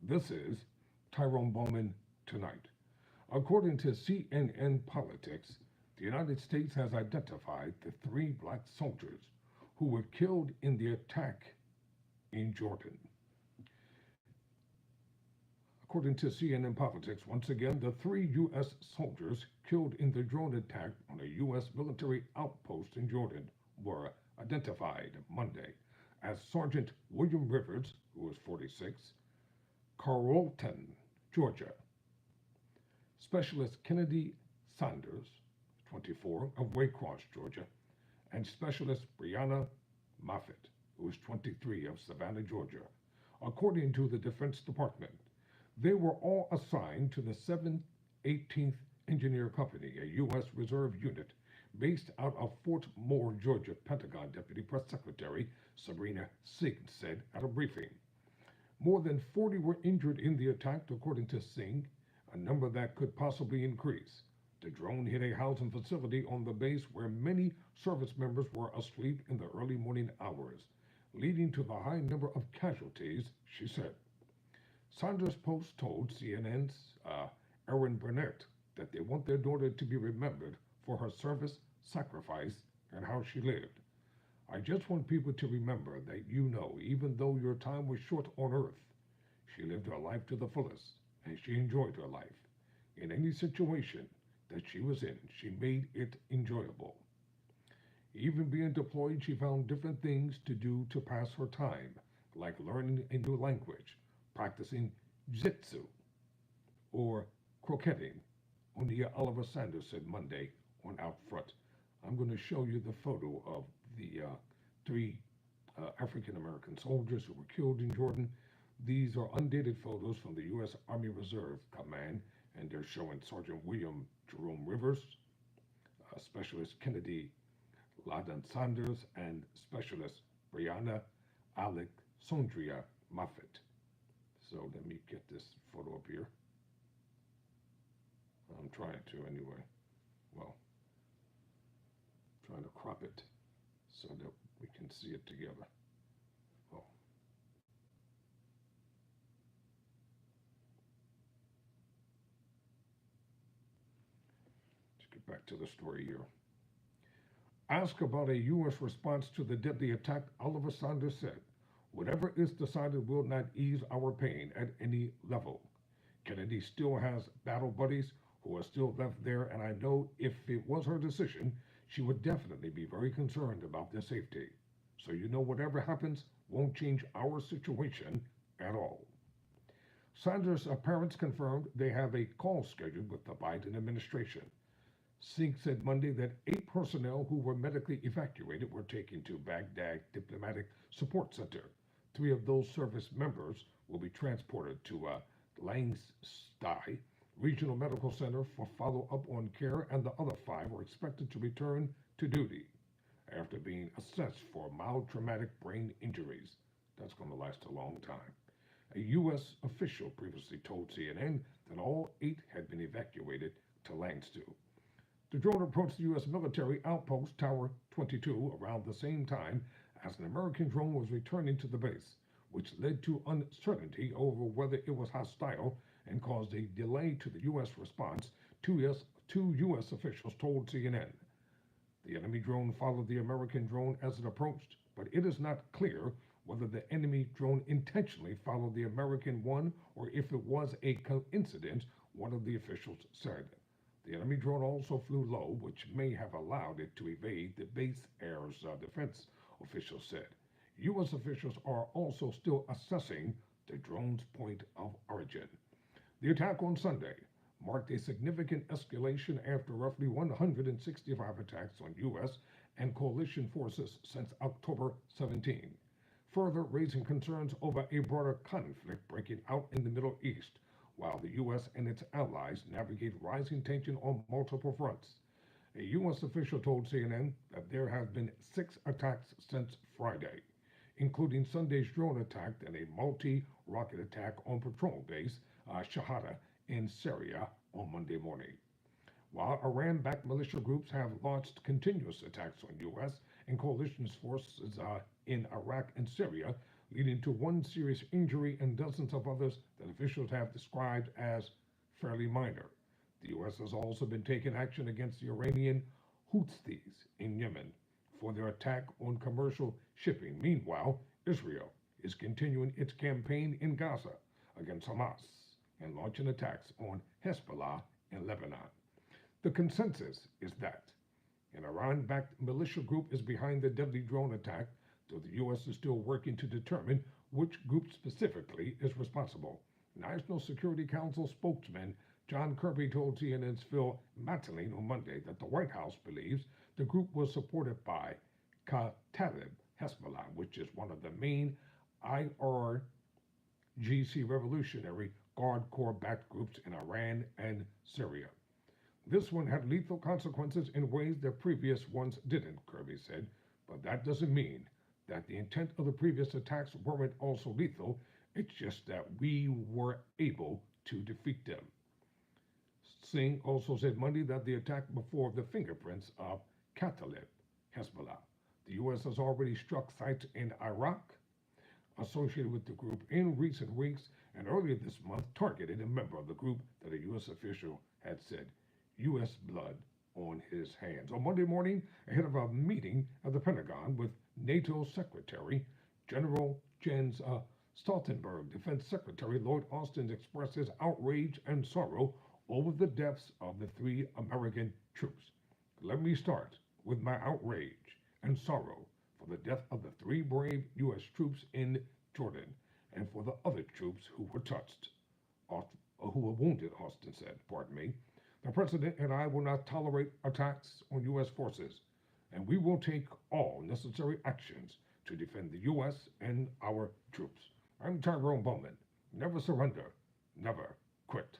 This is Tyrone Bowman Tonight. According to CNN Politics, the United States has identified the three black soldiers who were killed in the attack in Jordan. According to CNN Politics, once again, the three U.S. soldiers killed in the drone attack on a U.S. military outpost in Jordan were identified Monday as Sergeant William Rivers, who was 46, Carrollton, Georgia; Specialist Kennedy Sanders, 24, of Waycross, Georgia; and Specialist Brianna Moffett, who was 23, of Savannah, Georgia. According to the Defense Department, they were all assigned to the 718th Engineer Company, a U.S. Reserve unit based out of Fort Moore, Georgia. Pentagon Deputy Press Secretary Sabrina Singh said at a briefing. More than 40 were injured in the attack, according to Singh, a number that could possibly increase. The drone hit a housing facility on the base where many service members were asleep in the early morning hours, leading to the high number of casualties, she said. Sanders' post told CNN's Erin Burnett that they want their daughter to be remembered for her service, sacrifice, and how she lived. I just want people to remember that even though your time was short on earth, she lived her life to the fullest, and she enjoyed her life. In any situation that she was in, she made it enjoyable. Even being deployed, she found different things to do to pass her time, like learning a new language, practicing jiu-jitsu, or croqueting, Onia Oliver Sanders said Monday on Out Front. I'm going to show you the photo of the three African American soldiers who were killed in Jordan. These are undated photos from the U.S. Army Reserve Command, and they're showing Sergeant William Jerome Rivers, Specialist Kennedy Laden Sanders, and Specialist Brianna Alexandria Moffett. So let me get this photo up here. I'm trying to anyway. Well, trying to crop it so that we can see it together. Oh. Let's get back to the story here. Asked about a U.S. response to the deadly attack, Oliver Sanders said, "Whatever is decided will not ease our pain at any level. Kennedy still has battle buddies who are still left there, and I know if it was her decision, she would definitely be very concerned about their safety. So whatever happens won't change our situation at all." Sanders' parents confirmed they have a call scheduled with the Biden administration. Singh said Monday that 8 personnel who were medically evacuated were taken to Baghdad Diplomatic Support Center. 3 of those service members will be transported to Langsty Regional Medical Center for follow-up on care, and the other 5 are expected to return to duty after being assessed for mild traumatic brain injuries. That's going to last a long time. A U.S. official previously told CNN that all 8 had been evacuated to Langsty. The drone approached the U.S. military outpost Tower 22 around the same time as an American drone was returning to the base, which led to uncertainty over whether it was hostile and caused a delay to the U.S. response, two U.S. officials told CNN. The enemy drone followed the American drone as it approached, but it is not clear whether the enemy drone intentionally followed the American one or if it was a coincidence, one of the officials said. The enemy drone also flew low, which may have allowed it to evade the base air's defense, officials said. U.S. officials are also still assessing the drone's point of origin. The attack on Sunday marked a significant escalation after roughly 165 attacks on U.S. and coalition forces since October 17, further raising concerns over a broader conflict breaking out in the Middle East, while the U.S. and its allies navigate rising tension on multiple fronts. A U.S. official told CNN that there have been 6 attacks since Friday, including Sunday's drone attack and a multi-rocket attack on patrol base Shahada in Syria on Monday morning. While Iran-backed militia groups have launched continuous attacks on U.S. and coalition forces in Iraq and Syria, leading to one serious injury and dozens of others that officials have described as fairly minor. The U.S. has also been taking action against the Iranian Houthis in Yemen for their attack on commercial shipping. Meanwhile, Israel is continuing its campaign in Gaza against Hamas and launching attacks on Hezbollah in Lebanon. The consensus is that an Iran backed militia group is behind the deadly drone attack, though the U.S. is still working to determine which group specifically is responsible. National Security Council spokesman John Kirby told CNN's Phil Matuline on Monday that the White House believes the group was supported by Kataib Hezbollah, which is one of the main IRGC Revolutionary Guard Corps backed groups in Iran and Syria. This one had lethal consequences in ways that previous ones didn't, Kirby said, but that doesn't mean that the intent of the previous attacks weren't also lethal. It's just that we were able to defeat them. Singh also said Monday that the attack before the fingerprints of Kataib Hezbollah. The U.S. has already struck sites in Iraq associated with the group in recent weeks, and earlier this month targeted a member of the group that a U.S. official had said U.S. blood on his hands. On Monday morning, ahead of a meeting at the Pentagon with NATO Secretary General Jens Stoltenberg, Defense Secretary Lloyd Austin expressed his outrage and sorrow over the deaths of the 3 American troops. Let me start with my outrage and sorrow for the death of the 3 brave U.S. troops in Jordan and for the other troops who were who were wounded, Austin said. Pardon me. The President and I will not tolerate attacks on U.S. forces, and we will take all necessary actions to defend the U.S. and our troops. I'm Tyrone Bowman. Never surrender, never quit.